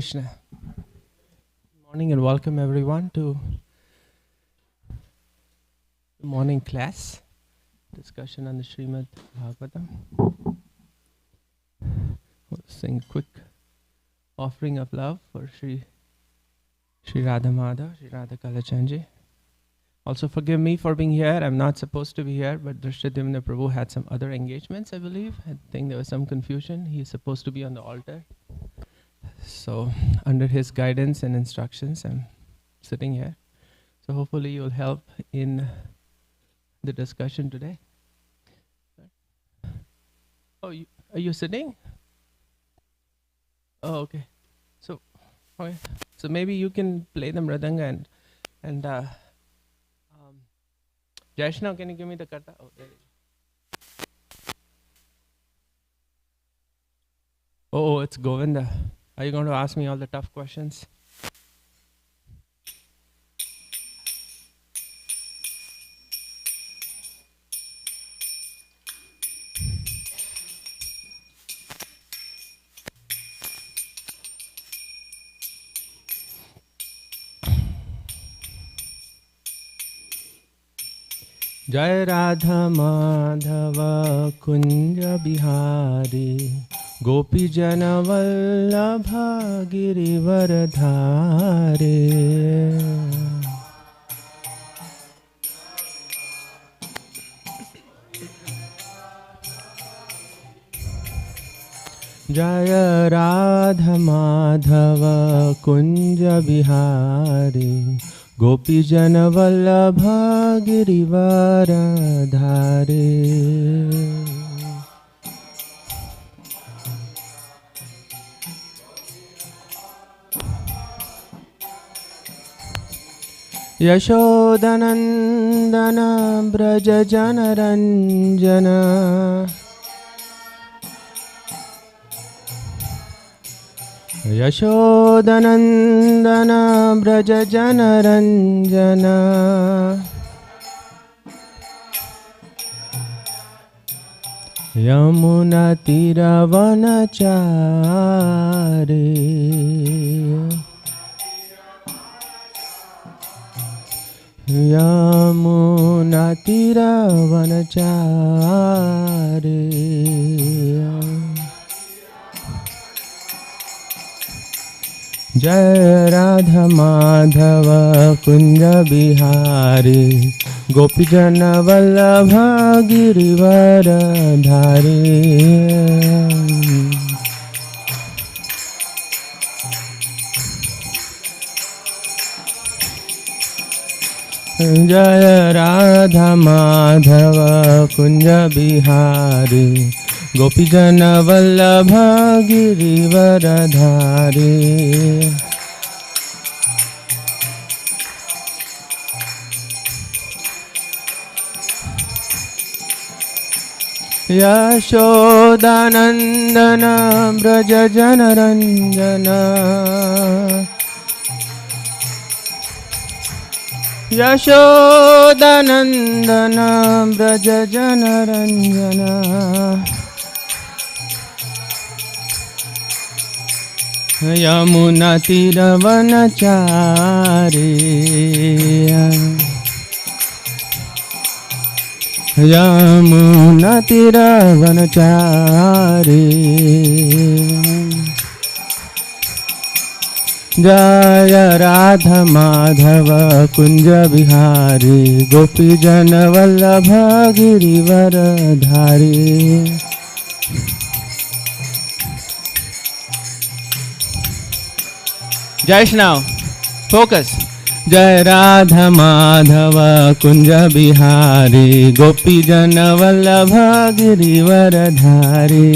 Krishna. Good morning and welcome everyone to the morning class discussion on the Srimad Bhagavatam. We'll sing a quick offering of love for Sri Radha Madhav, Sri Radha Kalachandji. Also forgive me for being here. I'm not supposed to be here, but Drishtadimna Prabhu had some other engagements, I believe. I think there was some confusion. He's supposed to be on the altar. So under his guidance and instructions, I'm sitting here. So hopefully you'll help in the discussion today. Oh, are you sitting? Oh, okay. So maybe you can play the mridanga and Jaishnav, can you give me the karta? Oh, there you go. Oh, it's Govinda. Are you going to ask me all the tough questions? Jai Radha Madhava Kunja Bihari Gopi Jana Vallabha Girivardhare. Jaya Radha Madhava Kunja Bihari Gopi Jana Vallabha Girivardhare. Yashodanandana Braja Janaranjana Yashodanandana Braja Janaranjana Yamuna Tiravanachare Yamuna Tiravanachare. Jai Radha Madhava Kunja Bihari Gopi Jana Vallabha Girivardhare. Jaya Radha Madhava Kunja Bihari Gopi Jana Vallabha Girivardhare. Yashodanandana Braja Janaranjana Yashodanandana Braja Janaranjana Yamuna Tiravanachare Yamuna Tiravanachare. Jaya Radha Madhava Kunja Bihari Gopi Jana Vallabha Girivardhare. Jaishnav, focus. Jai Radha Madhava Kunja Bihari Gopi Jana Vallabha Girivardhare.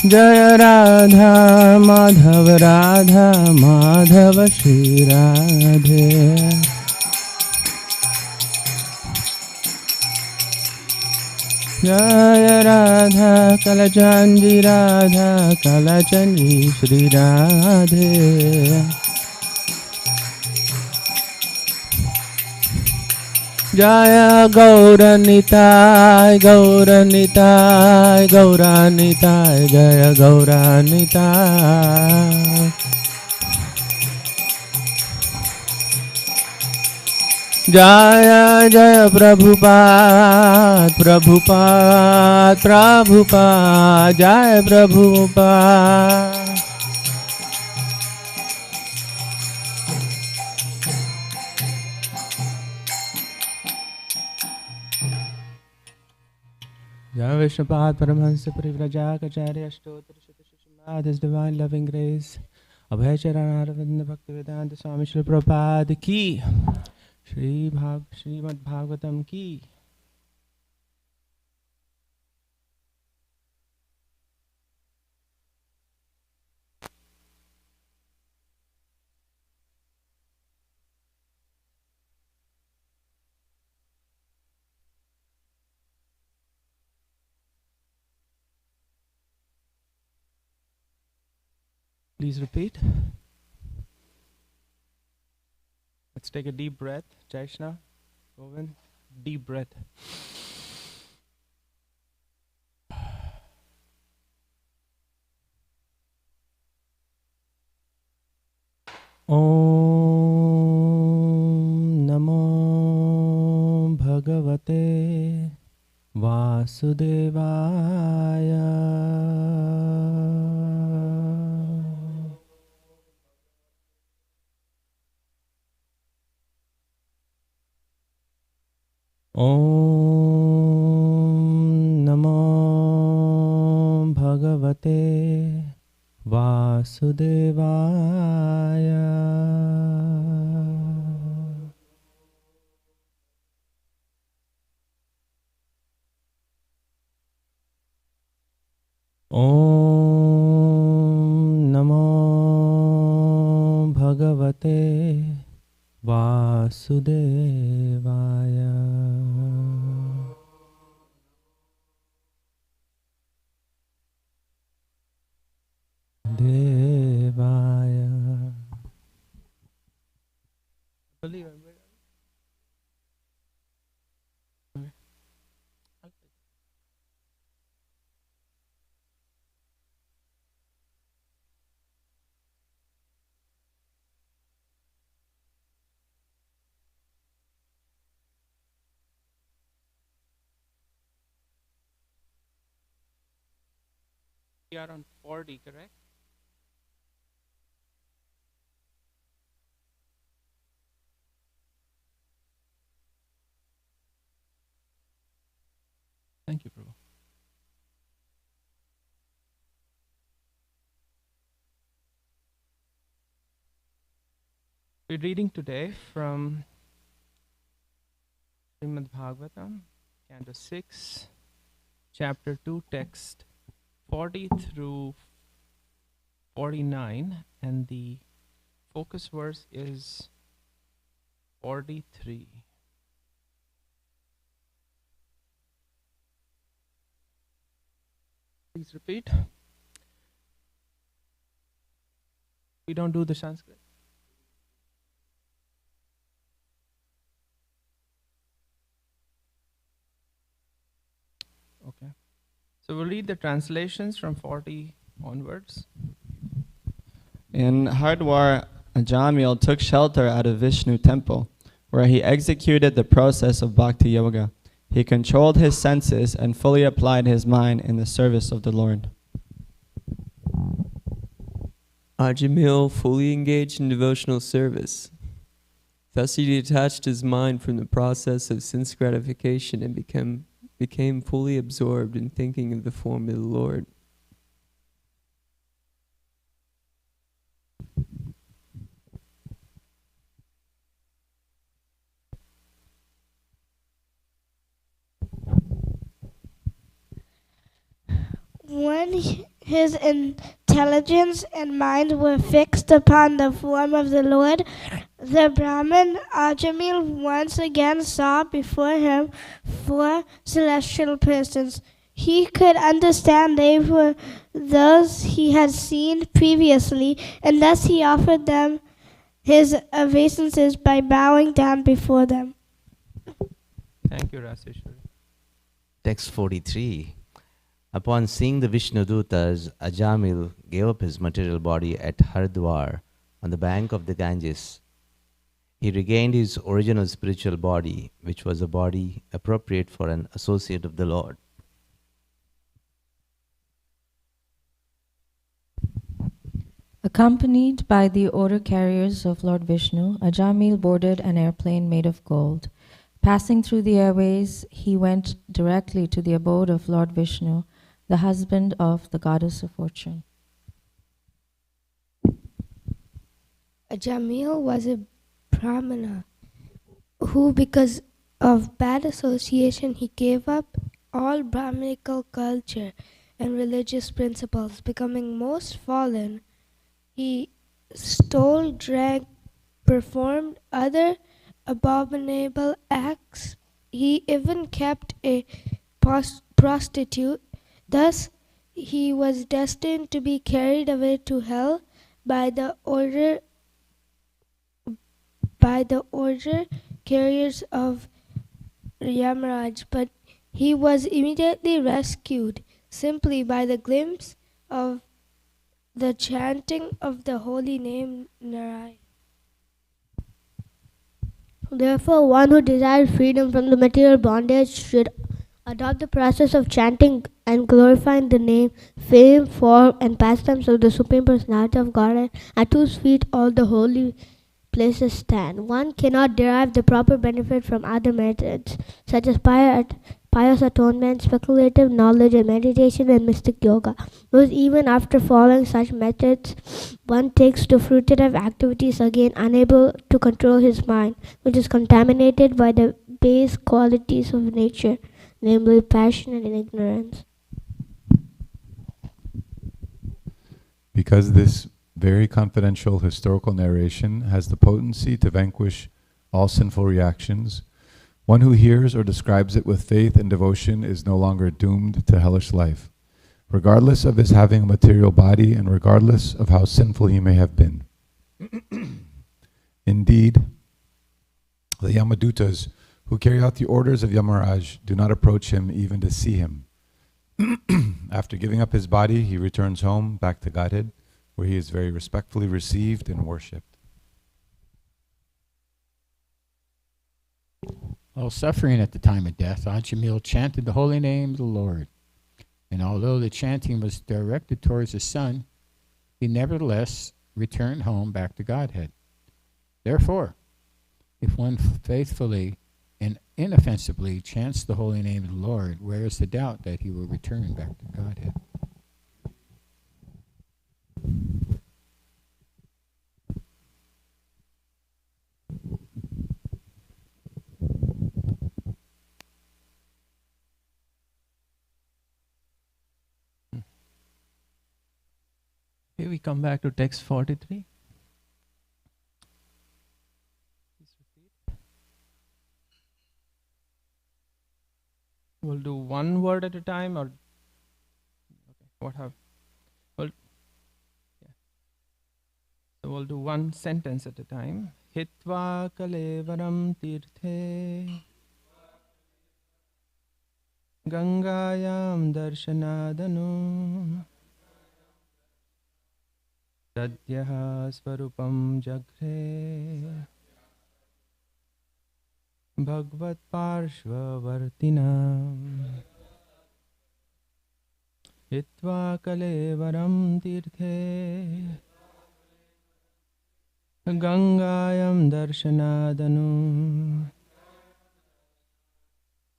Jaya Radha Madhava Radha Madhava Shri Radhe. Jaya Radha Kalachandji Radha Kalachandji Shri Radhe. Jaya Gauranitai, Gauranitai, Gauranitai, Jaya Gauranitai. Jaya Jaya Prabhupada, Prabhupada, Prabhupada, Jaya Prabhupada. Jaya Vishnupad Paramahansa Parivrajacharya Ashtotra Shata Srimad, His Divine Loving Grace, Abhay Charan Aravinda Bhaktivedanta Swami Shri Prabhupada Ki, Srimad Bhagavatam Ki. Please repeat. Let's take a deep breath. Jaishna, Govind, deep breath. Om Namo Bhagavate Vasudevaya. Om Namo Bhagavate Vasudevaya. Om Namo Bhagavate Vasudevaya. Devaya. We are on 40, correct? Thank you, Prabhu. We're reading today from Srimad Bhagavatam, Canto 6, Chapter 2, text 40 through 49, and the focus verse is 43. Please repeat. We don't do the Sanskrit. Okay. So we'll read the translations from 40 onwards. In Hardwar, Ajamil took shelter at a Vishnu temple, where he executed the process of bhakti yoga. He controlled his senses and fully applied his mind in the service of the Lord. Ajamil fully engaged in devotional service. Thus he detached his mind from the process of sense gratification and became fully absorbed in thinking of the form of the Lord. When his intelligence and mind were fixed upon the form of the Lord, the Brahmin Ajamil once again saw before him 4 celestial persons. He could understand they were those he had seen previously, and thus he offered them his obeisances by bowing down before them. Thank you, Raseshwari. Text 43. Upon seeing the Vishnudutas, Ajamil gave up his material body at Haridwar on the bank of the Ganges. He regained his original spiritual body, which was a body appropriate for an associate of the Lord. Accompanied by the order carriers of Lord Vishnu, Ajamil boarded an airplane made of gold. Passing through the airways, he went directly to the abode of Lord Vishnu, the husband of the goddess of fortune. Ajamil was a Brahmana who, because of bad association, he gave up all Brahminical culture and religious principles, becoming most fallen. He stole, drank, performed other abominable acts. He even kept a prostitute. Thus, he was destined to be carried away to hell by the order carriers of Rasraaj, but he was immediately rescued simply by the glimpse of the chanting of the holy name Narayan. Therefore, one who desires freedom from the material bondage should adopt the process of chanting and glorifying the name, fame, form, and pastimes of the Supreme Personality of Godhead, at whose feet all the holy places stand. One cannot derive the proper benefit from other methods, such as pious atonement, speculative knowledge, and meditation and mystic yoga. Thus, even after following such methods, one takes to fruitive activities again, unable to control his mind, which is contaminated by the base qualities of nature, namely passion and ignorance. Because this very confidential historical narration has the potency to vanquish all sinful reactions, one who hears or describes it with faith and devotion is no longer doomed to hellish life, regardless of his having a material body and regardless of how sinful he may have been. Indeed, the Yamadutas who carry out the orders of Yamaraj do not approach him even to see him. After giving up his body, he returns home, back to Godhead, where he is very respectfully received and worshipped. While suffering at the time of death, Ajamil chanted the holy name of the Lord. And although the chanting was directed towards the sun, he nevertheless returned home back to Godhead. Therefore, if one faithfully and inoffensively chants the holy name of the Lord, where is the doubt that he will return back to Godhead? Okay, we come back to text 43. Please repeat. We'll do one word at a time, or okay, what have? Well, yeah. So we'll do one sentence at a time. Hitva kalevaram tirthe Gangayam darshanadanu Sadyah swarupam jagre Bhagvat parshvavartinam Hitva kalevaram tirthe Gangayam darshanadanu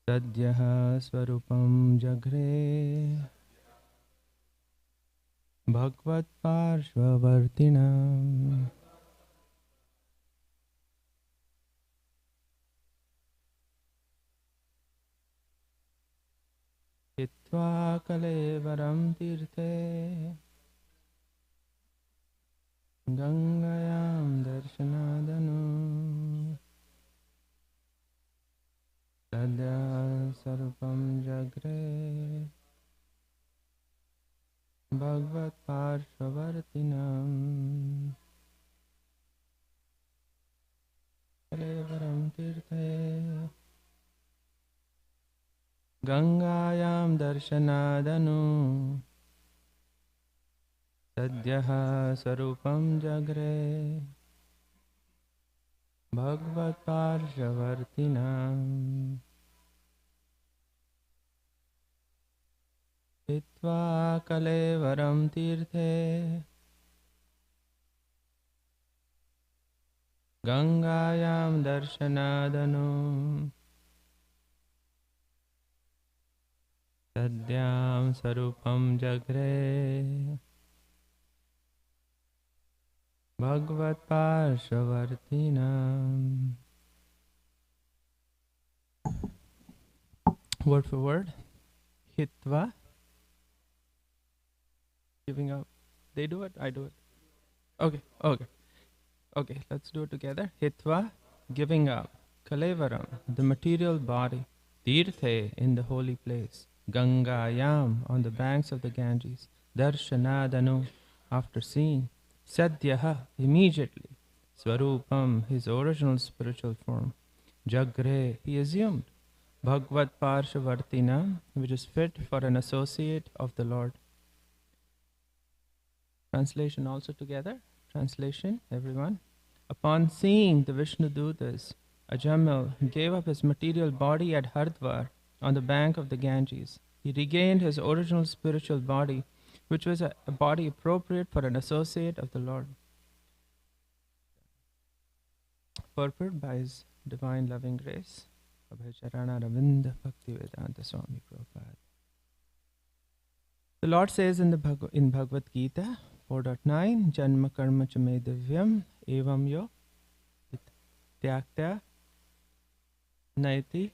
Sadyah swarupam jagre Bhagvat parshvavartinam. Hitva kalevaram tirthe Gangayam darshanadanu Sadya sarupam jagre Bhagvat parshvavartinam Kalevaram tirthe Gangayam darshanadanu Sadhyaha sarupam jagre Bhagavad Parshavartinam Hitva kalevaram tirthe Gangayam darshanadanu Sadyam sarupam jagre Bhagavad Parshavartinam. Word for word. Hitva. Giving up. They do it, I do it. Okay. Okay, let's do it together. Hitva, giving up. Kalevaram, the material body. Tirthe, in the holy place. Gangayam, on the banks of the Ganges. Darshanadanu, after seeing. Sadhyaha, immediately. Swarupam, his original spiritual form. Jagre, he assumed. Bhagavad Parshavartina, which is fit for an associate of the Lord. Translation also together. Translation, everyone. Upon seeing the Vishnu Dutas, Ajamil gave up his material body at Hardwar on the bank of the Ganges. He regained his original spiritual body, which was a body appropriate for an associate of the Lord. Purport by His Divine Loving Grace, Abhayacharana Ravinda Bhaktivedanta Swami Prabhupada. The Lord says in Bhagavad Gita 4.9, Janma karma cha me divyam evam yo tyakta naiti.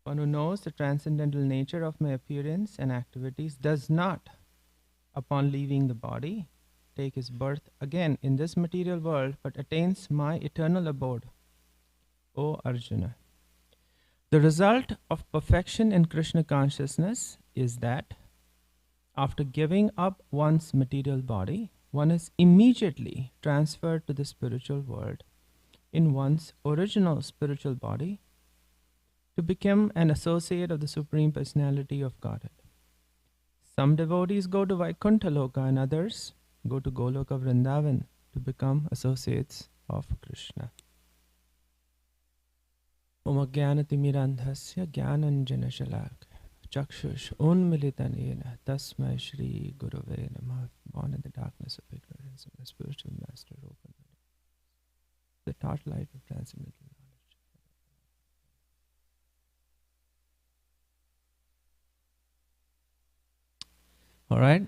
One who knows the transcendental nature of my appearance and activities does not, upon leaving the body, take his birth again in this material world, but attains my eternal abode. O Arjuna, the result of perfection in Krishna consciousness is that after giving up one's material body, one is immediately transferred to the spiritual world in one's original spiritual body to become an associate of the Supreme Personality of Godhead. Some devotees go to Vaikuntha Loka and others go to Goloka Vrindavan to become associates of Krishna. Om Ajnanatimirandhasya Jnananjana Shalak Chakshush Unmilitanena Tasmai Shri Gurave Namah. Born in the darkness of ignorance, and the spiritual master opened the torchlight of transcendental knowledge. All right.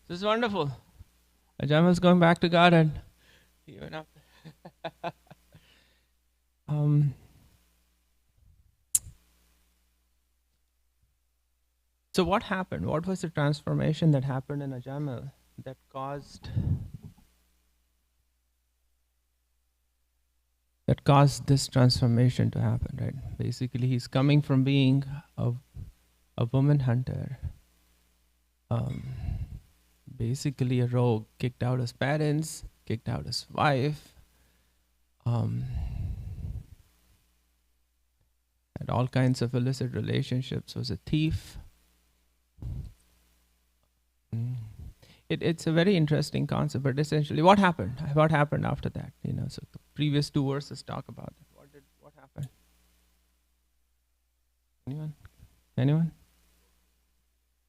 This is wonderful. Ajamil's going back to Godhead. He went up. So what happened? What was the transformation that happened in Ajamil that caused this transformation to happen, right? Basically, he's coming from being a woman hunter, basically a rogue, kicked out his parents, kicked out his wife, had all kinds of illicit relationships, was a thief. It's a very interesting concept, but essentially, what happened? What happened after that? So the previous two verses talk about that. What happened? Anyone?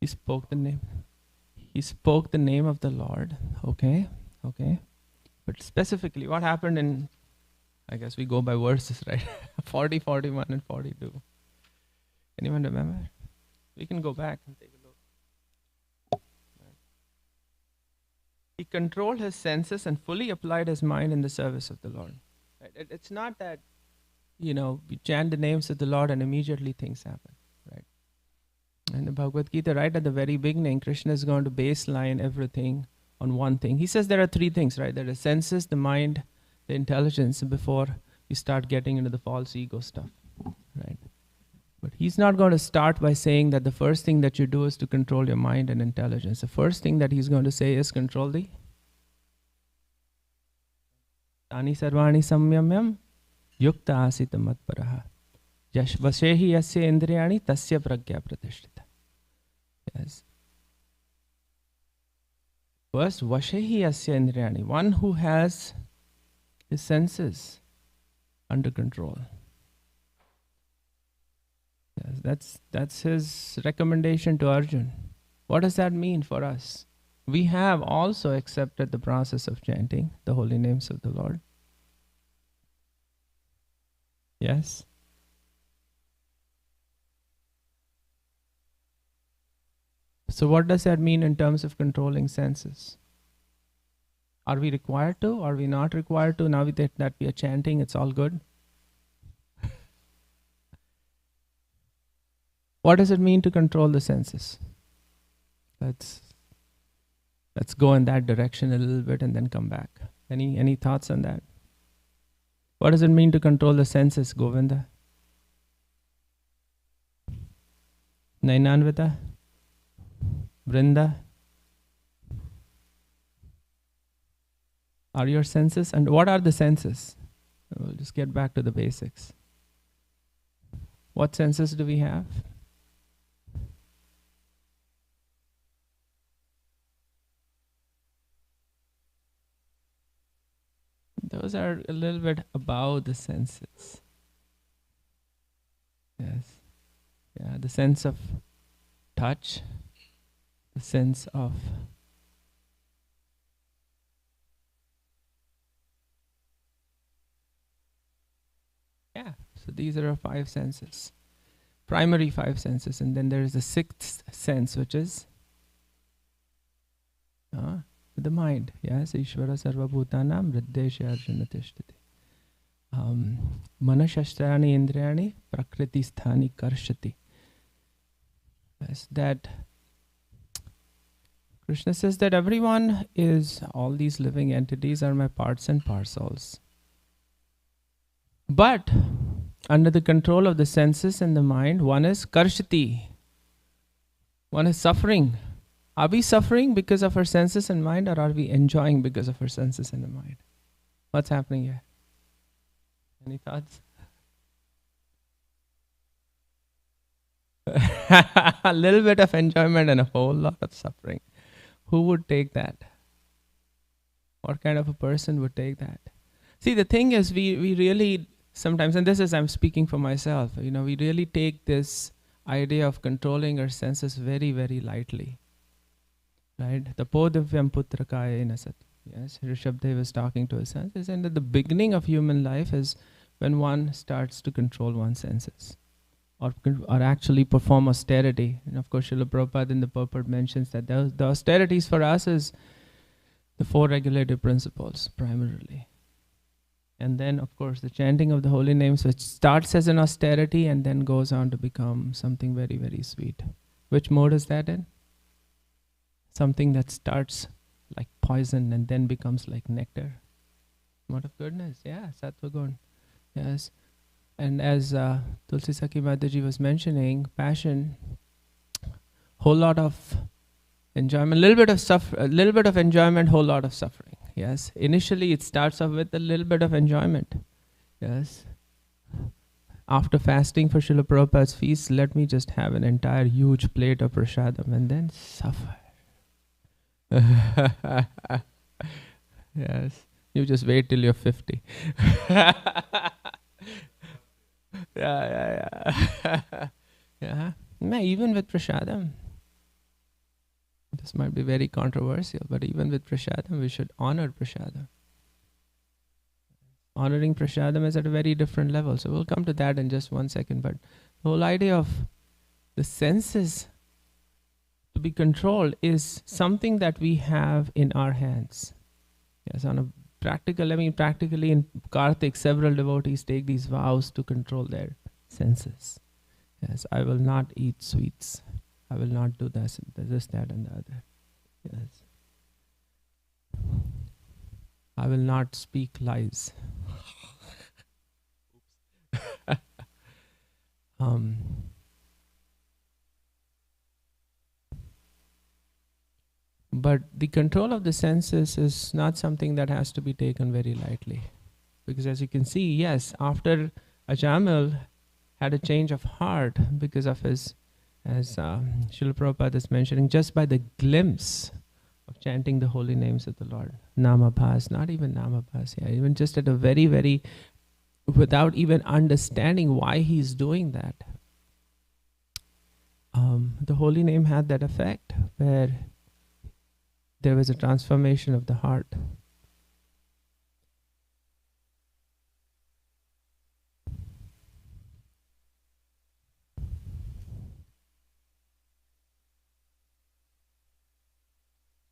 He spoke the name. He spoke the name of the Lord. Okay. But specifically, what happened in? I guess we go by verses, right? 40, 41, and 42. Anyone remember? We can go back and take a look. He controlled his senses and fully applied his mind in the service of the Lord. Right? It's not that, we chant the names of the Lord and immediately things happen, right? In the Bhagavad Gita, right at the very beginning, Krishna is going to baseline everything on one thing. He says there are three things, right? There are senses, the mind, the intelligence, before you start getting into the false ego stuff, right? But he's not going to start by saying that the first thing that you do is to control your mind and intelligence. The first thing that he's going to say is control the Tani sarvani samyamyam yukta asita matparaha. Yash vashehi yasya indriyani tasya pragya pratishtita. Yes. First, vashehi yasya indriyani, one who has his senses under control. Yes, that's his recommendation to Arjun. What does that mean for us? We have also accepted the process of chanting the holy names of the Lord. Yes? So what does that mean in terms of controlling senses? Are we required to? Are we not required to? Now that we are chanting, it's all good? What does it mean to control the senses? Let's go in that direction a little bit and then come back. Any thoughts on that? What does it mean to control the senses, Govinda? Nainanvita? Brinda? Are your senses? And what are the senses? We'll just get back to the basics. What senses do we have? Those are a little bit above the senses. Yes. Yeah, the sense of touch, the sense of so these are our 5 senses. Primary 5 senses, and then there is the 6th sense, which is the mind. Yes, Ishvara Sarva Bhutanam Vriddesha Arjuna Tishtati. Manashashrani Indriyani Prakriti Sthani Karshati. Yes, that Krishna says that everyone is, all these living entities are my parts and parcels. But under the control of the senses and the mind, one is karshati. One is suffering. Are we suffering because of our senses and mind, or are we enjoying because of our senses and the mind? What's happening here? Any thoughts? A little bit of enjoyment and a whole lot of suffering. Who would take that? What kind of a person would take that? See, the thing is, we really sometimes, and this is, I'm speaking for myself, we really take this idea of controlling our senses very, very lightly. Right? The Podivyam Putrakaya Inasat. Yes, Rishabdev was talking to his sons. He said that the beginning of human life is when one starts to control one's senses, or actually perform austerity. And of course, Srila Prabhupada in the purport mentions that the austerities for us is the 4 regulative principles, primarily. And then, of course, the chanting of the holy names, which starts as an austerity and then goes on to become something very, very sweet. Which mode is that in? Something that starts like poison and then becomes like nectar. Mode of goodness, yeah, Sattva Gun. Yes. And as Tulsi Sakhi Mataji was mentioning, passion, whole lot of enjoyment, a little bit of enjoyment, whole lot of suffering. Yes. Initially it starts off with a little bit of enjoyment. Yes. After fasting for Srila Prabhupada's feast, let me just have an entire huge plate of prasadam and then suffer. Yes. You just wait till you're 50. Yeah. Even with prasadam. This might be very controversial, but even with prasadam, we should honor prasadam. Honoring prasadam is at a very different level. So we'll come to that in just 1 second. But the whole idea of the senses to be controlled is something that we have in our hands. Yes, on a practically in Kartik, several devotees take these vows to control their senses. Yes, I will not eat sweets. I will not do this, that, and the other. Yes. I will not speak lies. But the control of the senses is not something that has to be taken very lightly. Because as you can see, yes, after Ajamil had a change of heart because of his, as Srila Prabhupada is mentioning, just by the glimpse of chanting the holy names of the Lord. Namabhas, not even Namabhas, yeah, even just at a very, without even understanding why he's doing that. The holy name had that effect where there was a transformation of the heart.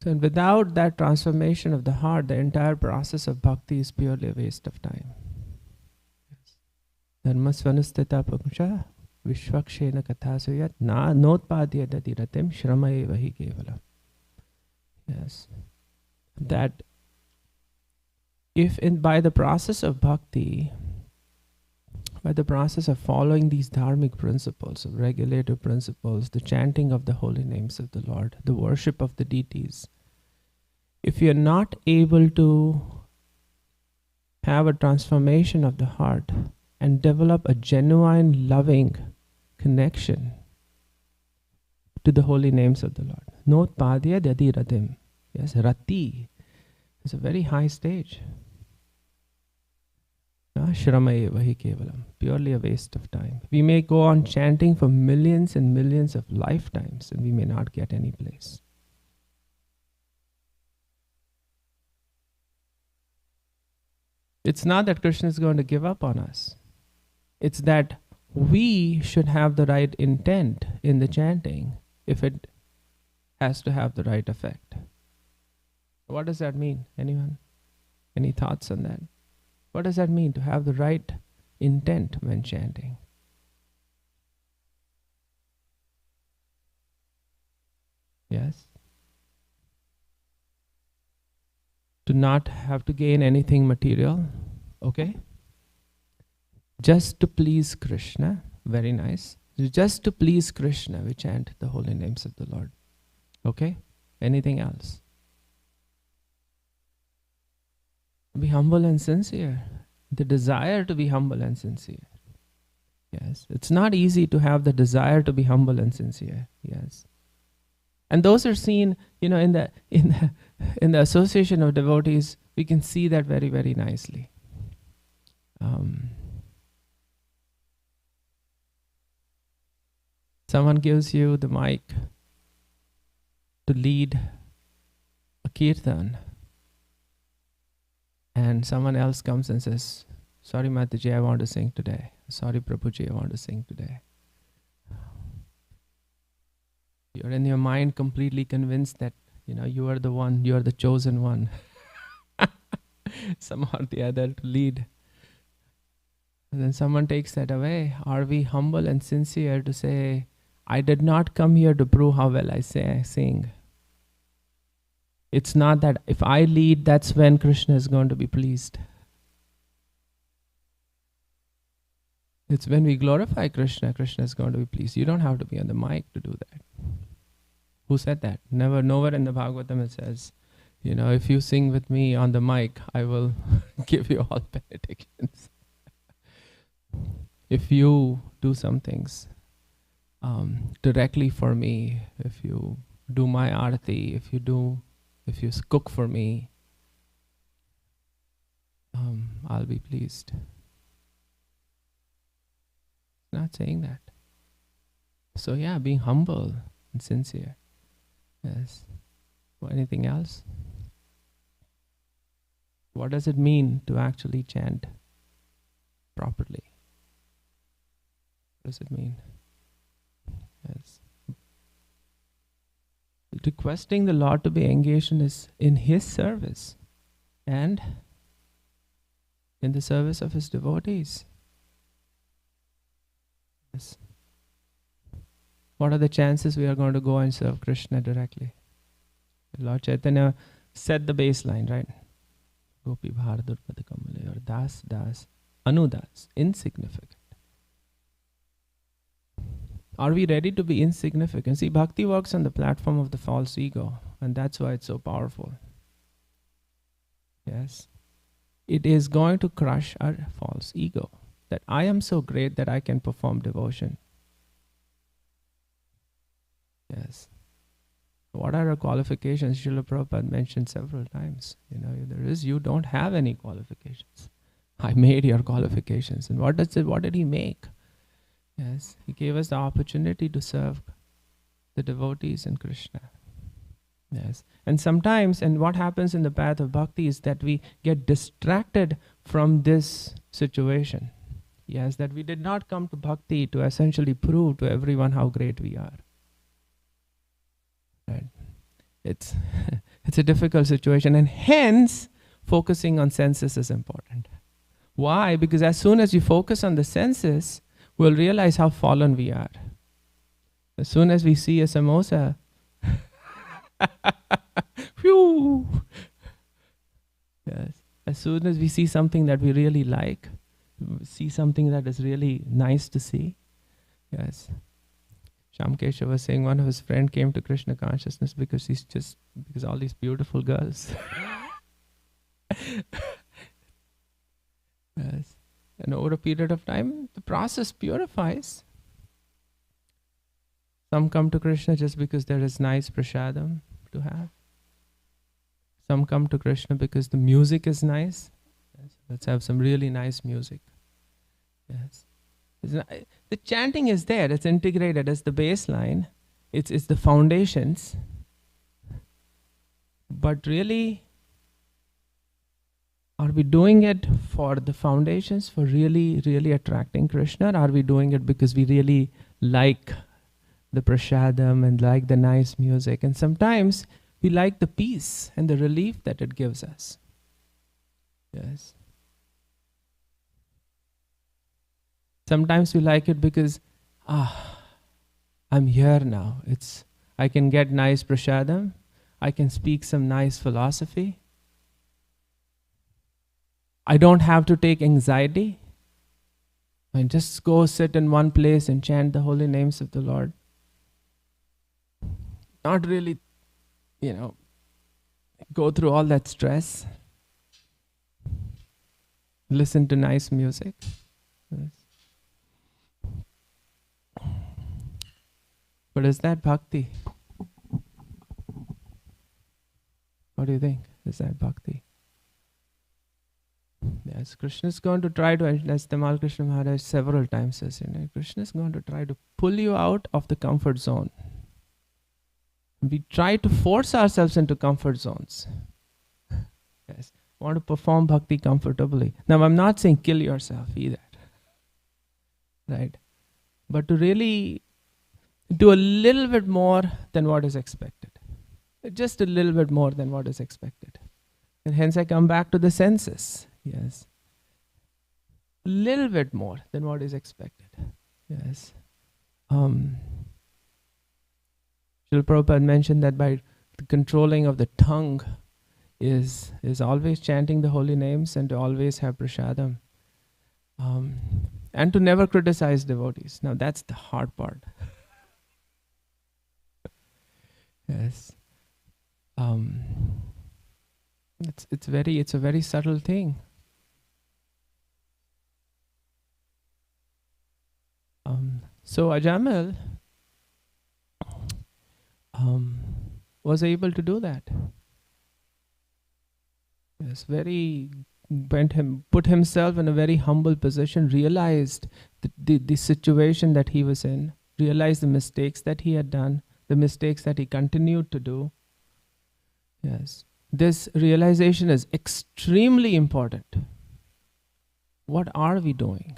So, and without that transformation of the heart, the entire process of bhakti is purely a waste of time. Dharma svanustita pakuncha vishvakshena kathasuyat na notpadya dadiratim shrama eva hi kevalam. Yes. That if by the process of bhakti, by the process of following these dharmic principles, of regulative principles, the chanting of the holy names of the Lord, the worship of the deities, if you're not able to have a transformation of the heart and develop a genuine loving connection to the holy names of the Lord. Notpadya dadi ratim. Yes, rati is a very high stage. Shrama eva hi kevalam. Purely a waste of time. We may go on chanting for millions and millions of lifetimes and we may not get any place. It's not that Krishna is going to give up on us. It's that we should have the right intent in the chanting if it has to have the right effect. What does that mean? Anyone? Any thoughts on that? What does that mean to have the right intent when chanting? Yes? To not have to gain anything material. Okay? Just to please Krishna. Very nice. Just to please Krishna, we chant the holy names of the Lord. Okay? Anything else? Be humble and sincere. The desire to be humble and sincere. Yes. It's not easy to have the desire to be humble and sincere. Yes. And those are seen, in the association of devotees, we can see that very, very nicely. Someone gives you the mic to lead a kirtan, and someone else comes and says, "Sorry, Mataji, I want to sing today. Sorry, Prabhuji, I want to sing today." You're in your mind completely convinced that, you are the one, you are the chosen one. Somehow or the other to lead. And then someone takes that away. Are we humble and sincere to say, I did not come here to prove how well I sing. It's not that if I lead, that's when Krishna is going to be pleased. It's when we glorify Krishna, Krishna is going to be pleased. You don't have to be on the mic to do that. Who said that? Nowhere in the Bhagavatam it says, if you sing with me on the mic, I will give you all benedictions. If you do some things directly for me, if you do my arati, if you cook for me, I'll be pleased. Not saying that. So yeah, being humble and sincere. Yes. Or anything else? What does it mean to actually chant properly? What does it mean? Yes. Requesting the Lord to be engaged in His service and in the service of His devotees. Yes. What are the chances we are going to go and serve Krishna directly? Lord Chaitanya set the baseline, right? Gopi Bharadur Padakamale or Das, Anudas, insignificant. Are we ready to be insignificant? See, bhakti works on the platform of the false ego, and that's why it's so powerful. Yes. It is going to crush our false ego. that I am so great that I can perform devotion. Yes. What are our qualifications? Srila Prabhupada mentioned several times. You don't have any qualifications. I made your qualifications. And what did he make? Yes, he gave us the opportunity to serve the devotees and Krishna. Yes. And sometimes, and what happens in the path of bhakti is that we get distracted from this situation. Yes, that we did not come to bhakti to essentially prove to everyone how great we are. Right? It's a difficult situation, and hence focusing on senses is important. Why? Because as soon as you focus on the senses, we'll realize how fallen we are. As soon as we see a samosa, phew! Yes. As soon as we see something that we really like, see something that is really nice to see. Yes. Shamkesha was saying one of his friends came to Krishna consciousness because all these beautiful girls. Yes. And over a period of time, the process purifies. Some come to Krishna just because there is nice prasadam to have. Some come to Krishna because the music is nice. Yes. Let's have some really nice music. Yes. The chanting is there. It's integrated as the baseline. It's the foundations. But really, are we doing it for the foundations, for really, really attracting Krishna? Or are we doing it because we really like the prasadam and like the nice music? And sometimes we like the peace and the relief that it gives us. Yes. Sometimes we like it because, I'm here now. I can get nice prasadam. I can speak some nice philosophy. I don't have to take anxiety. I just go sit in one place and chant the holy names of the Lord. Not really, go through all that stress. Listen to nice music. Yes. But is that bhakti? What do you think? Is that bhakti? Yes, Krishna is going to try to, as Tamal Krishna Maharaj several times says, Krishna is going to try to pull you out of the comfort zone. We try to force ourselves into comfort zones. Yes, want to perform bhakti comfortably. Now, I'm not saying kill yourself either. Right? But to really do a little bit more than what is expected. Just a little bit more than what is expected. And hence I come back to the senses. Yes. A little bit more than what is expected. Yes. Srila Prabhupada mentioned that by the controlling of the tongue is always chanting the holy names and to always have prasadam. And to never criticize devotees. Now that's the hard part. Yes. It's a very subtle thing. So Ajamil was able to do that. Yes, put himself in a very humble position, realized the situation that he was in, realized the mistakes that he had done, the mistakes that he continued to do. Yes. This realization is extremely important. What are we doing?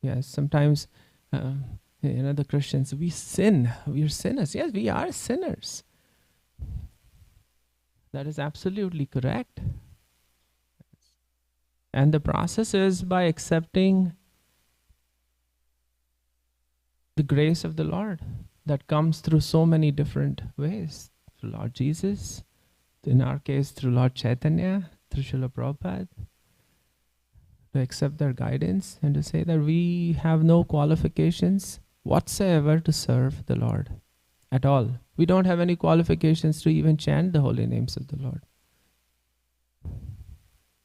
Yes, sometimes, the Christians, we sin. We are sinners. Yes, we are sinners. That is absolutely correct. And the process is by accepting the grace of the Lord that comes through so many different ways. Through Lord Jesus, in our case through Lord Chaitanya, through Srila Prabhupada. To accept their guidance and to say that we have no qualifications whatsoever to serve the Lord at all. We don't have any qualifications to even chant the holy names of the Lord.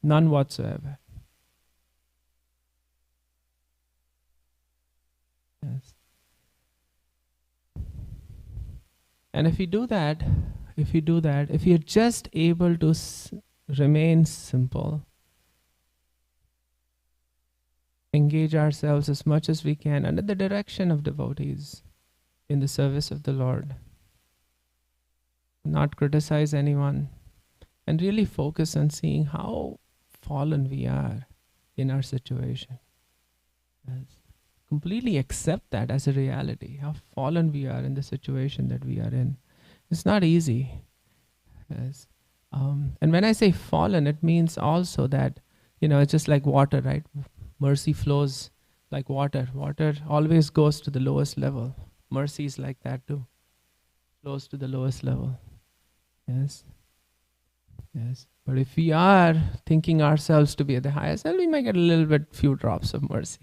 None whatsoever. Yes. And if we do that, if you're just able to remain simple, engage ourselves as much as we can under the direction of devotees in the service of the Lord, not criticize anyone, and really focus on seeing how fallen we are in our situation. Yes. Completely accept that as a reality, how fallen we are in the situation that we are in. It's not easy. Yes. And when I say fallen, it means also that, it's just like water, right? Mercy flows like water. Water always goes to the lowest level. Mercy is like that too. Flows to the lowest level. Yes. Yes. But if we are thinking ourselves to be at the highest, then we might get a little bit few drops of mercy.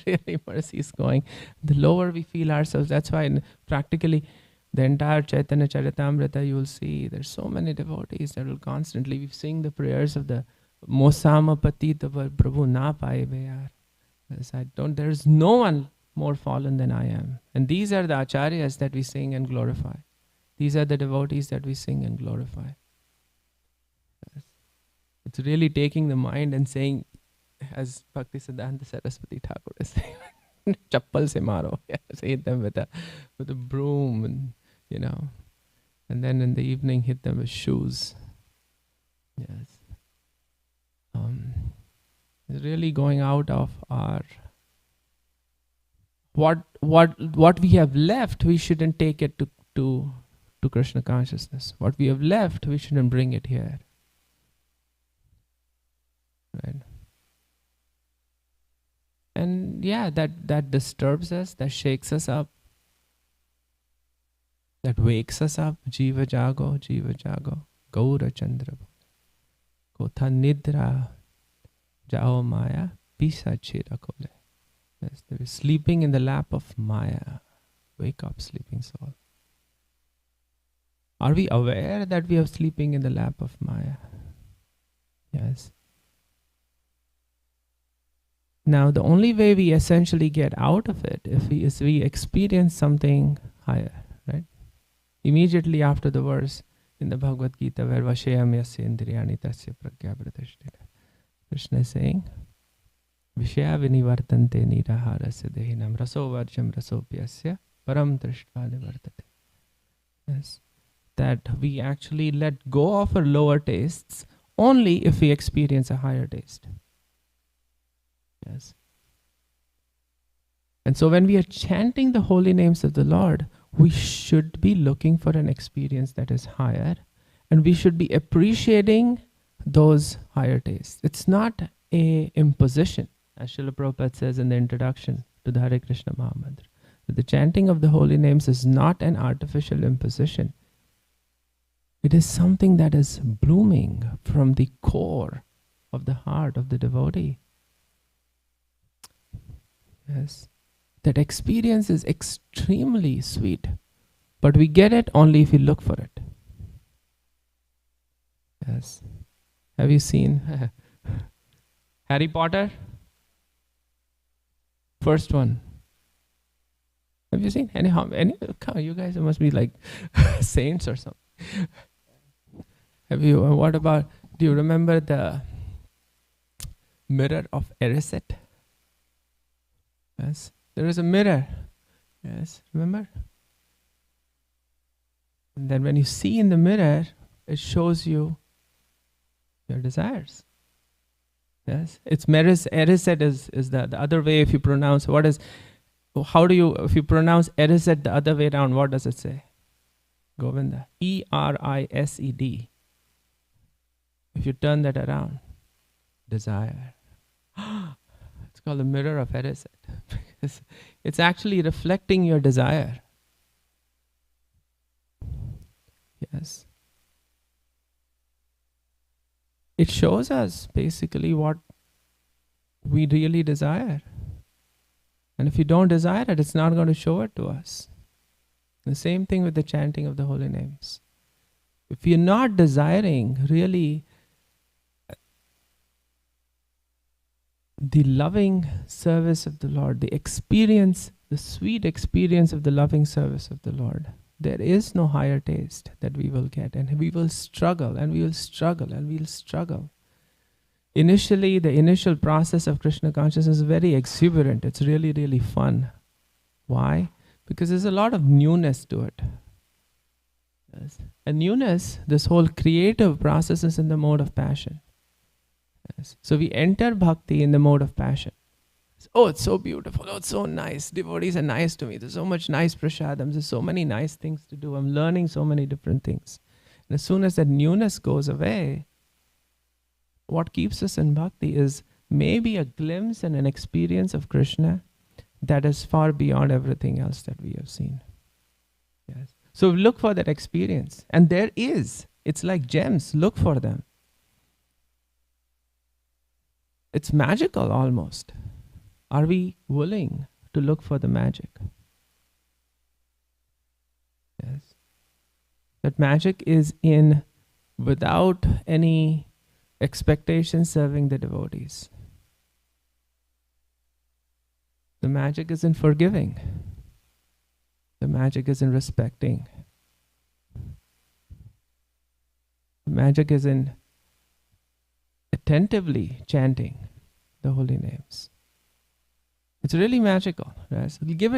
Really, mercy is going. The lower we feel ourselves, that's why practically the entire Chaitanya Charitamrita, you will see there's so many devotees that will constantly be sing the prayers of the Mosama Patita Prabhu Na Paaye Beyar. Yes, there's no one more fallen than I am. And these are the acharyas that we sing and glorify. These are the devotees that we sing and glorify. Yes. It's really taking the mind and saying, as Bhakti Siddhanta Saraswati Thakur is saying, chappal se maro. Yes, hit them with a broom, and and then in the evening hit them with shoes. Yes. It's really going out of our what we have left. We shouldn't take it to Krishna consciousness. What we have left, we shouldn't bring it here. Right. And that disturbs us, that shakes us up, that wakes us up. Jiva jago, Gaura Chandra. Kotha nidra, jao maya, pisa chera kole. Yes, there is sleeping in the lap of Maya. Wake up, sleeping soul. Are we aware that we are sleeping in the lap of Maya? Yes. Now, the only way we essentially get out of it is we experience something higher, right? Immediately after the verse in the Bhagavad Gita, where Vashayam yasya indriyani tasya pragya pratishtita, Krishna is saying, Vishaya vinivartante niraharasya dehinam raso varjam rasopyasya param trishtva nivartate. Yes. That we actually let go of our lower tastes only if we experience a higher taste. Yes. And so when we are chanting the holy names of the Lord, we should be looking for an experience that is higher, and we should be appreciating those higher tastes. It's not a imposition, as Srila Prabhupada says in the introduction to the Hare Krishna Mahamantra. The chanting of the holy names is not an artificial imposition. It is something that is blooming from the core of the heart of the devotee. Yes. That experience is extremely sweet, but we get it only if we look for it. Yes. Have you seen Harry Potter? First one. Have you seen any? You guys must be like saints or something. Have you? What about? Do you remember the mirror of Erised? Yes, there is a mirror. Yes, remember? And then when you see in the mirror, it shows you your desires. Yes, it's Erised is the other way. If you pronounce if you pronounce Erised the other way around, what does it say? Govinda. Erised. If you turn that around, desire. It's called the mirror of Erised. Because it's actually reflecting your desire. Yes. It shows us basically what we really desire. And if you don't desire it, it's not going to show it to us. The same thing with the chanting of the holy names. If you're not desiring really the loving service of the Lord, the experience, the sweet experience of the loving service of the Lord. There is no higher taste that we will get, and we will struggle, and we will struggle, and we will struggle. Initially, the initial process of Krishna consciousness is very exuberant. It's really, really fun. Why? Because there's a lot of newness to it. Yes. And newness, this whole creative process is in the mode of passion. Yes. So we enter bhakti in the mode of passion. Oh, it's so beautiful. Oh, it's so nice. Devotees are nice to me. There's so much nice prasadams. There's so many nice things to do. I'm learning so many different things. And as soon as that newness goes away, what keeps us in bhakti is maybe a glimpse and an experience of Krishna that is far beyond everything else that we have seen. Yes. So look for that experience. And there is. It's like gems. Look for them. It's magical almost. Are we willing to look for the magic? Yes. That magic is in without any expectation serving the devotees. The magic is in forgiving. The magic is in respecting. The magic is in attentively chanting the holy names. It's really magical. Right? So give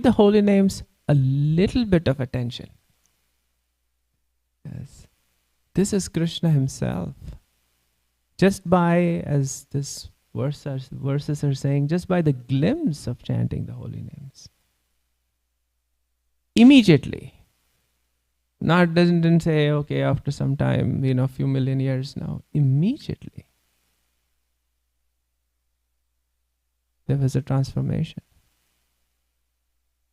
the holy names a little bit of attention. Yes. This is Krishna himself. Just by, as this verses are saying, just by the glimpse of chanting the holy names. Immediately. Not doesn't say, okay, after some time, a few million years now. Immediately. There was a transformation.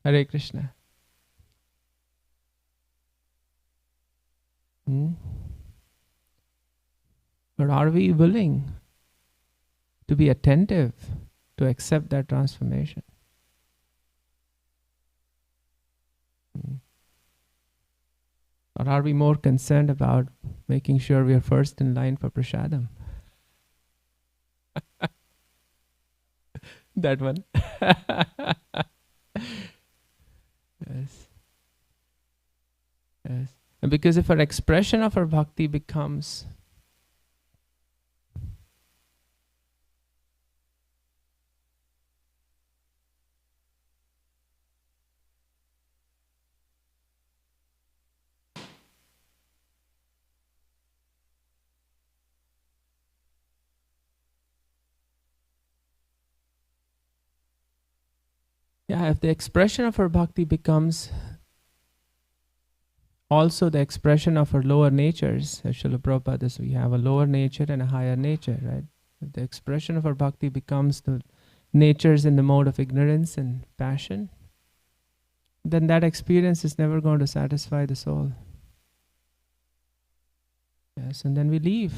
Hare Krishna. But are we willing to be attentive to accept that transformation? Or are we more concerned about making sure we are first in line for prasadam? That one. Yes. Yes. And because if our expression of our bhakti becomes if the expression of our bhakti becomes also the expression of our lower natures, as Srila Prabhupada says, we have a lower nature and a higher nature, right? If the expression of our bhakti becomes the natures in the mode of ignorance and passion, then that experience is never going to satisfy the soul. Yes, and then we leave.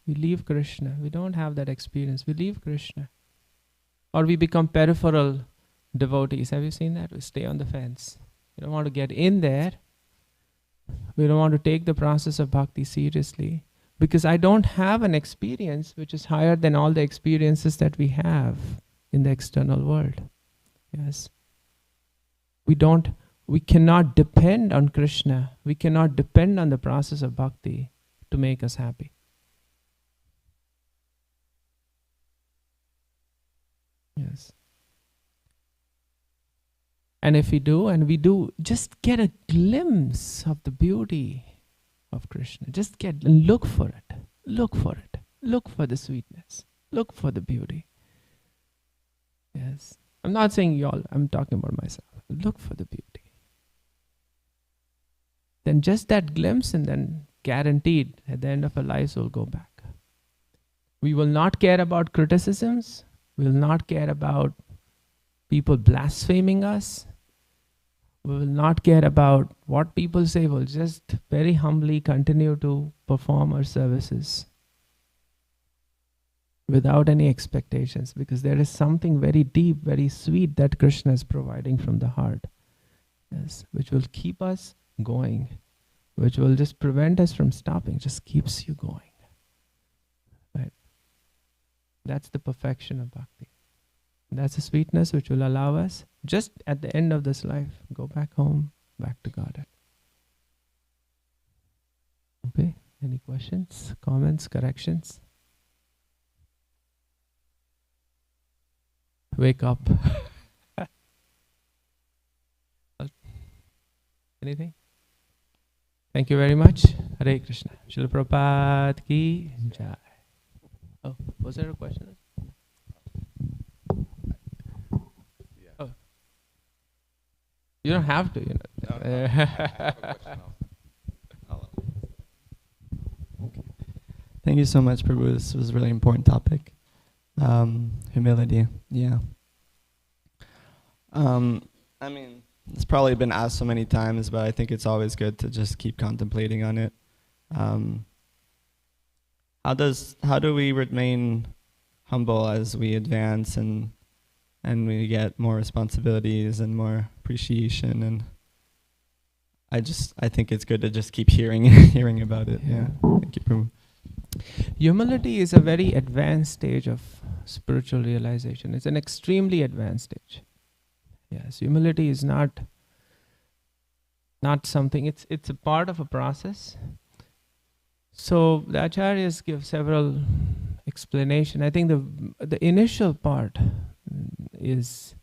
We leave Krishna. We don't have that experience. We leave Krishna. Or we become peripheral devotees. Have you seen that? We stay on the fence. We don't want to get in there. We don't want to take the process of bhakti seriously because I don't have an experience which is higher than all the experiences that we have in the external world. Yes. We cannot depend on Krishna. We cannot depend on the process of bhakti to make us happy. Yes. And if we do, just get a glimpse of the beauty of Krishna. Just look for it. Look for it. Look for the sweetness. Look for the beauty. Yes. I'm not saying y'all, I'm talking about myself. Look for the beauty. Then just that glimpse, and then guaranteed at the end of our lives we'll go back. We will not care about criticisms. We will not care about people blaspheming us. We will not care about what people say. We'll just very humbly continue to perform our services without any expectations, because there is something very deep, very sweet that Krishna is providing from the heart. Yes, which will keep us going, which will just prevent us from stopping, just keeps you going. Right? That's the perfection of bhakti. That's the sweetness which will allow us, just at the end of this life, go back home, back to Godhead. Okay, any questions, comments, corrections? Wake up. Anything? Thank you very much. Hare Krishna. Srila Prabhupada ki jai. Oh, was there a question? Oh. You don't have to, you know. Thank you so much, Prabhu. This was a really important topic. Humility, yeah. I mean, it's probably been asked so many times, but I think it's always good to just keep contemplating on it. How do we remain humble as we advance and we get more responsibilities and more appreciation? And I think it's good to just keep hearing about it. Yeah. Thank you, Prabhu. Humility is a very advanced stage of spiritual realization. It's an extremely advanced stage. Yes, humility is not something, it's a part of a process. So the acharyas give several explanation. I think the initial part is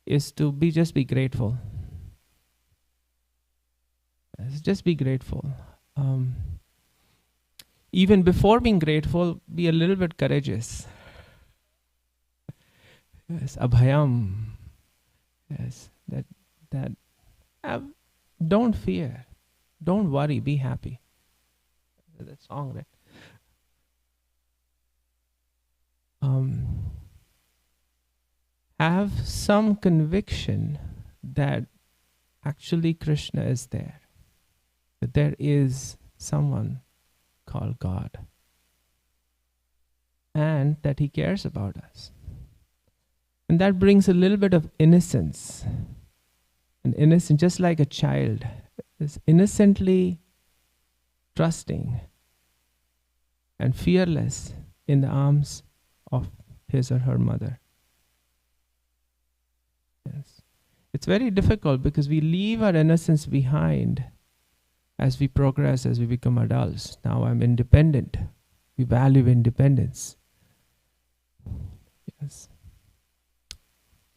to just be grateful. Yes, just be grateful. Even before being grateful, be a little bit courageous. Yes, abhayam. Yes, that don't fear, don't worry, be happy. That song, right? Have some conviction that actually Krishna is there, that there is someone called God, and that He cares about us. And that brings a little bit of innocence. An innocent, just like a child is innocently trusting and fearless in the arms of his or her mother. Yes. It's very difficult because we leave our innocence behind as we progress, as we become adults. Now I'm independent. We value independence. Yes.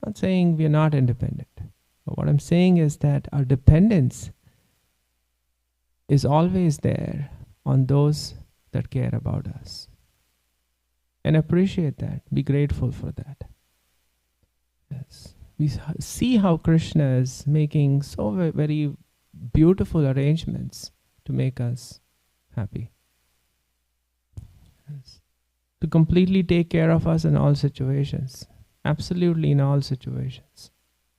Not saying we are not independent. But what I'm saying is that our dependence is always there on those that care about us. And appreciate that. Be grateful for that. Yes. We see how Krishna is making so very beautiful arrangements to make us happy. Yes. To completely take care of us in all situations. Absolutely in all situations.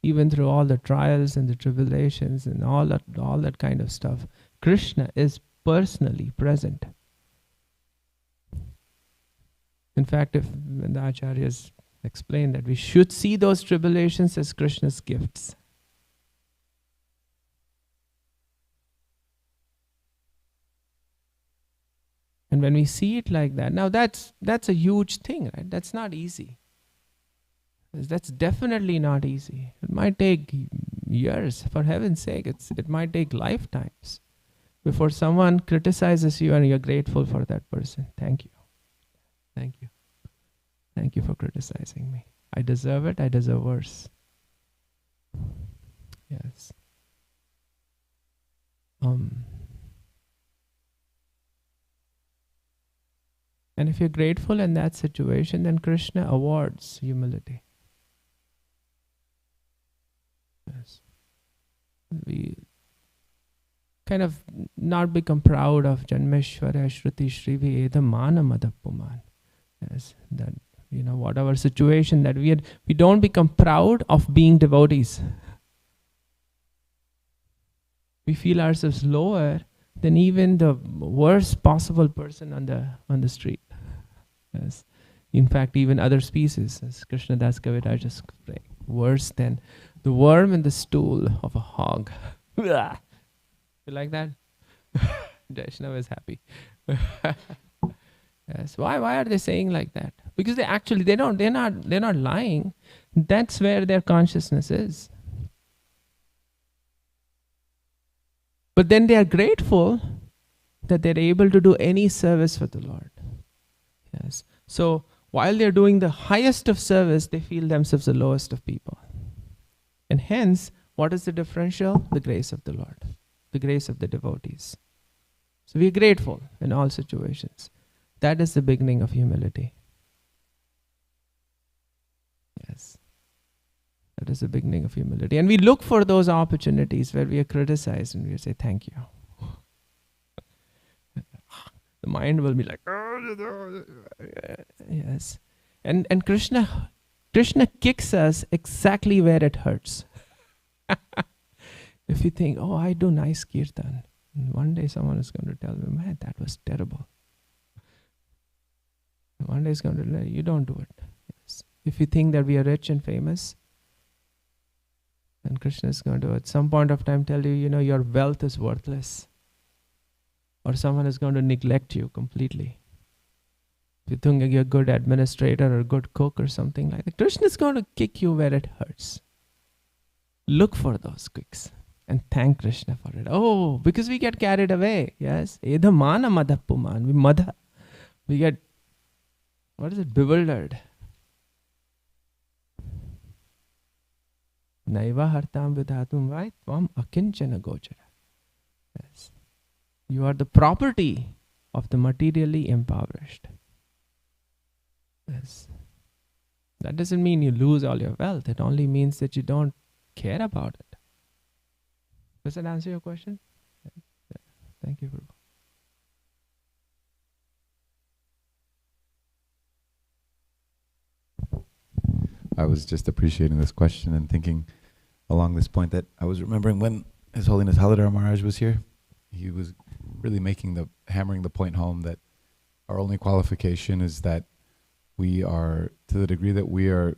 Even through all the trials and the tribulations and all that kind of stuff. Krishna is personally present. In fact, when the acharyas explain that we should see those tribulations as Krishna's gifts. And when we see it like that, now that's a huge thing, right? That's not easy. That's definitely not easy. It might take years, for heaven's sake. It might take lifetimes before someone criticizes you and you're grateful for that person. Thank you. Thank you. Thank you for criticizing me. I deserve it. I deserve worse. Yes. And if you're grateful in that situation, then Krishna awards humility. Yes. We kind of not become proud of Janmeshwara Shruti Shrivi Edam Manamadapuman. Yes, that whatever situation that we don't become proud of being devotees. We feel ourselves lower than even the worst possible person on the street. Yes. In fact, even other species, as Krishna Das Kaviraj just explained, worse than the worm in the stool of a hog. You like that? Vaishnava is happy. Yes. Why are they saying like that? Because they're not lying. That's where their consciousness is. But then they are grateful that they're able to do any service for the Lord. Yes. So while they're doing the highest of service, they feel themselves the lowest of people. And hence, what is the differential? The grace of the Lord, the grace of the devotees. So we are grateful in all situations. That is the beginning of humility. Yes. That is the beginning of humility. And we look for those opportunities where we are criticized and we say, thank you. The mind will be like, yes. And Krishna kicks us exactly where it hurts. If you think, oh, I do nice kirtan, and one day someone is going to tell me, man, that was terrible. And one day is going to tell you, don't do it. Yes. If you think that we are rich and famous, then Krishna is going to at some point of time tell you, your wealth is worthless. Or someone is going to neglect you completely. If you think you're a good administrator or a good cook or something like that, Krishna is going to kick you where it hurts. Look for those kicks and thank Krishna for it. Oh, because we get carried away. Yes. Edha mana madhapuman. We get, bewildered. Naiva hartam vidhatum vai tvam akinchana gochara. Yes. You are the property of the materially impoverished. Yes. That doesn't mean you lose all your wealth. It only means that you don't care about it. Does that answer your question? Yeah. Thank you, Prabhu. I was just appreciating this question and thinking along this point that I was remembering when His Holiness Haladhar Maharaj was here. He was really hammering the point home that our only qualification is that we are, to the degree that we are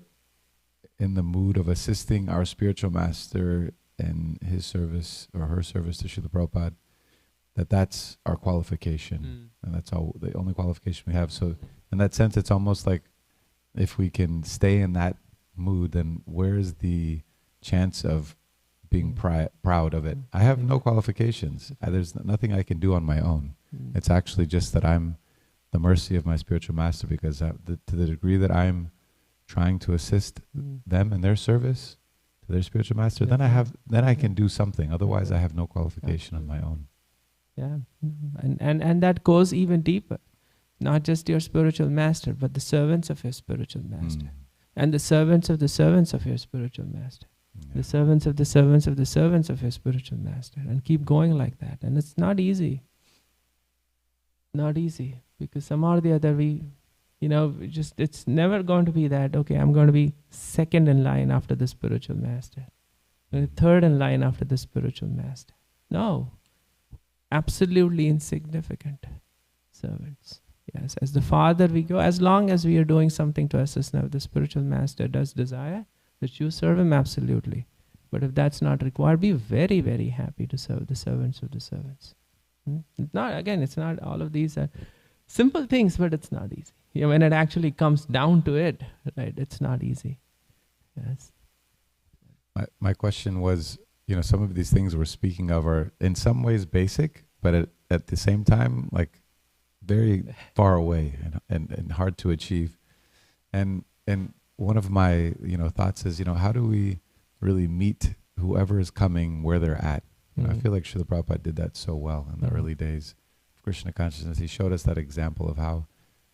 in the mood of assisting our spiritual master in his service or her service to Srila Prabhupada, that's our qualification. And that's all, the only qualification we have. So in that sense, it's almost like if we can stay in that mood, then where's the chance of being proud of it? I have no qualifications. There's nothing I can do on my own. It's actually just that I'm the mercy of my spiritual master, because to the degree that I'm trying to assist them in their service to their spiritual master, then I can do something. Otherwise, I have no qualification on my own. Yeah, and that goes even deeper. Not just your spiritual master, but the servants of your spiritual master, and the servants of your spiritual master. The servants of the servants of the servants of your spiritual master, and keep going like that. And it's not easy. Not easy, because somehow or the other it's never going to be that, okay, I'm going to be second in line after the spiritual master, third in line after the spiritual master. No, absolutely insignificant servants. Yes, as the farther we go, as long as we are doing something to assist now, the spiritual master does desire that you serve him, absolutely. But if that's not required, be very, very happy to serve the servants of the servants. It's not all of these are simple things, but it's not easy. When it actually comes down to it, right, it's not easy. Yes. My question was, some of these things we're speaking of are in some ways basic, but at the same time, like very far away and hard to achieve. And one of my thoughts is, how do we really meet whoever is coming where they're at? I feel like Srila Prabhupada did that so well in the early days of Krishna consciousness. He showed us that example of how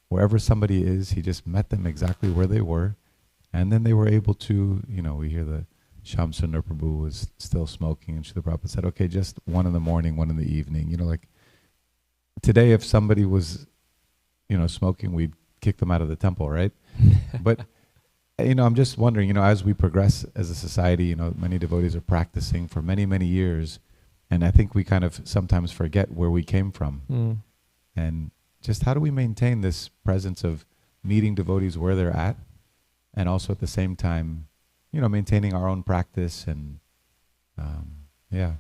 wherever somebody is, he just met them exactly where they were, and then they were able to, we hear the Shyam Sundar Prabhu was still smoking, and Srila Prabhupada said, okay, just 1 in the morning, 1 in the evening. Like today, if somebody was, smoking, we'd kick them out of the temple, right? But I'm just wondering, as we progress as a society, many devotees are practicing for many, many years. And I think we kind of sometimes forget where we came from. And just how do we maintain this presence of meeting devotees where they're at, and also at the same time, maintaining our own practice and, kind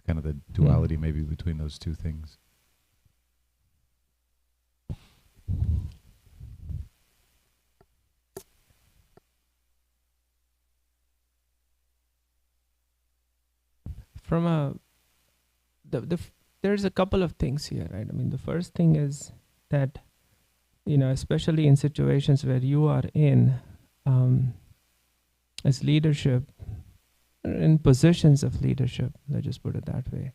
of the duality maybe between those two things. from a there's a couple of things here, right? I mean, the first thing is that, especially in situations where you are in as leadership, in positions of leadership, let's just put it that way.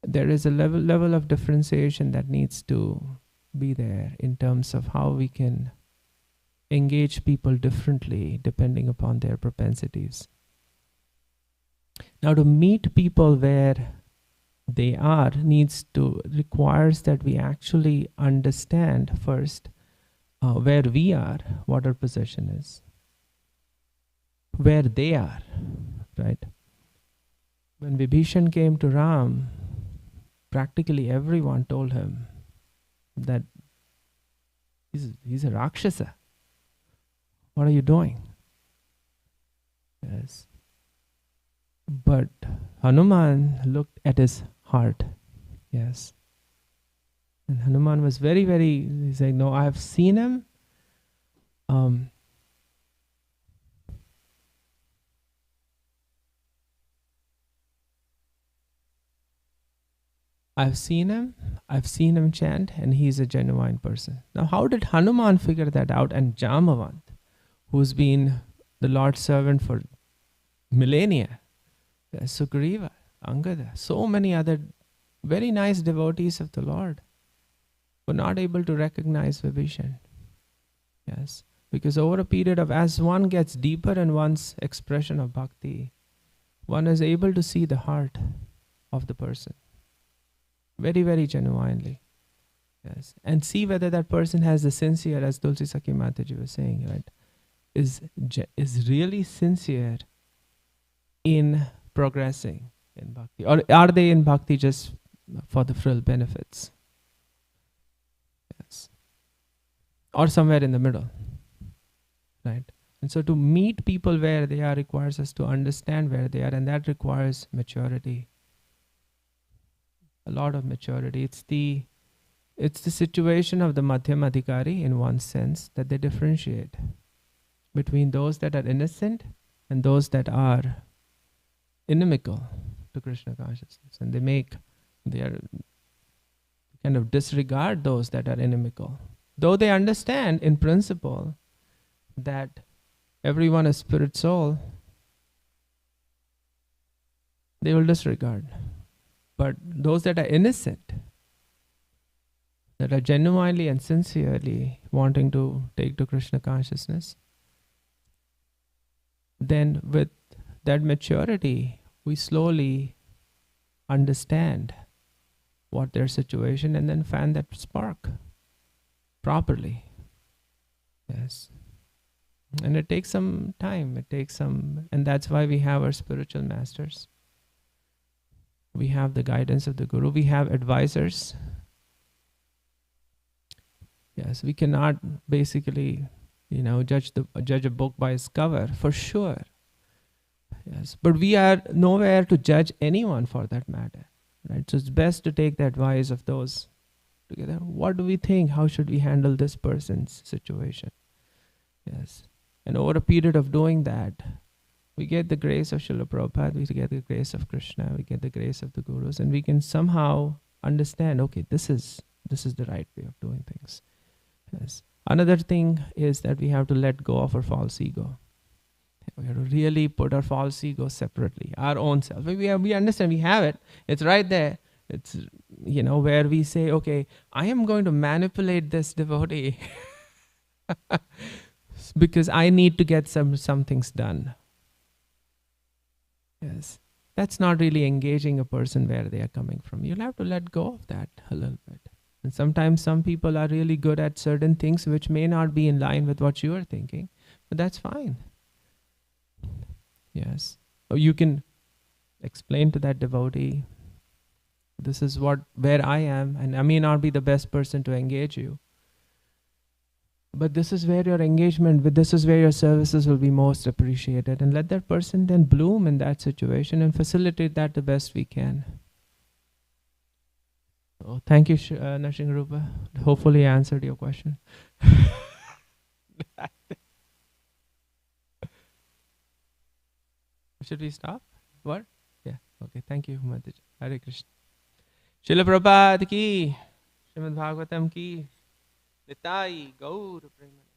There is a level of differentiation that needs to be there in terms of how we can engage people differently depending upon their propensities. Now, to meet people where they are requires that we actually understand first where we are, what our position is, where they are, right? When Vibhishan came to Ram, practically everyone told him that he's a Rakshasa. What are you doing? Yes. But Hanuman looked at his heart. Yes. And Hanuman was very, very, he's like, no, I have seen him. I've seen him chant, and he's a genuine person. Now, how did Hanuman figure that out? And Jamavant, who's been the Lord's servant for millennia, Sugriva, Angada, so many other very nice devotees of the Lord were not able to recognize Vibhishan. Yes, because over a period of, as one gets deeper in one's expression of bhakti, one is able to see the heart of the person very, very genuinely. Yes, and see whether that person has the sincere, as Tulsi Sakhi Mataji was saying, right, is really sincere in progressing in bhakti, or are they in bhakti just for the frill benefits? Yes, or somewhere in the middle, right? And so to meet people where they are requires us to understand where they are, and that requires maturity, a lot of maturity. It's the situation of the Madhyam Adhikari in one sense, that they differentiate between those that are innocent and those that are inimical to Krishna consciousness, and they are kind of disregard those that are inimical, though they understand in principle that everyone is spirit soul. They will disregard. But those that are innocent, that are genuinely and sincerely wanting to take to Krishna consciousness, then with that maturity, we slowly understand what their situation, and then fan that spark properly. Yes. And it takes some time. And that's why we have our spiritual masters. We have the guidance of the Guru. We have advisors. Yes, we cannot basically, judge a book by its cover, for sure. Yes, but we are nowhere to judge anyone for that matter, right? So it's best to take the advice of those together. What do we think? How should we handle this person's situation? Yes, and over a period of doing that, we get the grace of Srila Prabhupada, we get the grace of Krishna, we get the grace of the Gurus, and we can somehow understand, okay, this is the right way of doing things. Yes. Another thing is that we have to let go of our false ego. We have to really put our false ego separately, our own self. We understand we have it. It's right there. It's, where we say, okay, I am going to manipulate this devotee because I need to get some things done. Yes, that's not really engaging a person where they are coming from. You'll have to let go of that a little bit. And sometimes some people are really good at certain things which may not be in line with what you are thinking, but that's fine. Yes. Or you can explain to that devotee, this is where I am, and I may not be the best person to engage you, but this is where your engagement, this is where your services will be most appreciated, and let that person then bloom in that situation and facilitate that the best we can. Oh, thank you, Nrsimharupa. Hopefully I answered your question. Should we stop? What? Yeah. Okay. Thank you, Mataji. Hare Krishna. Srila Prabhupada ki, Srimad Bhagavatam ki, Nitai Gaur Premanand.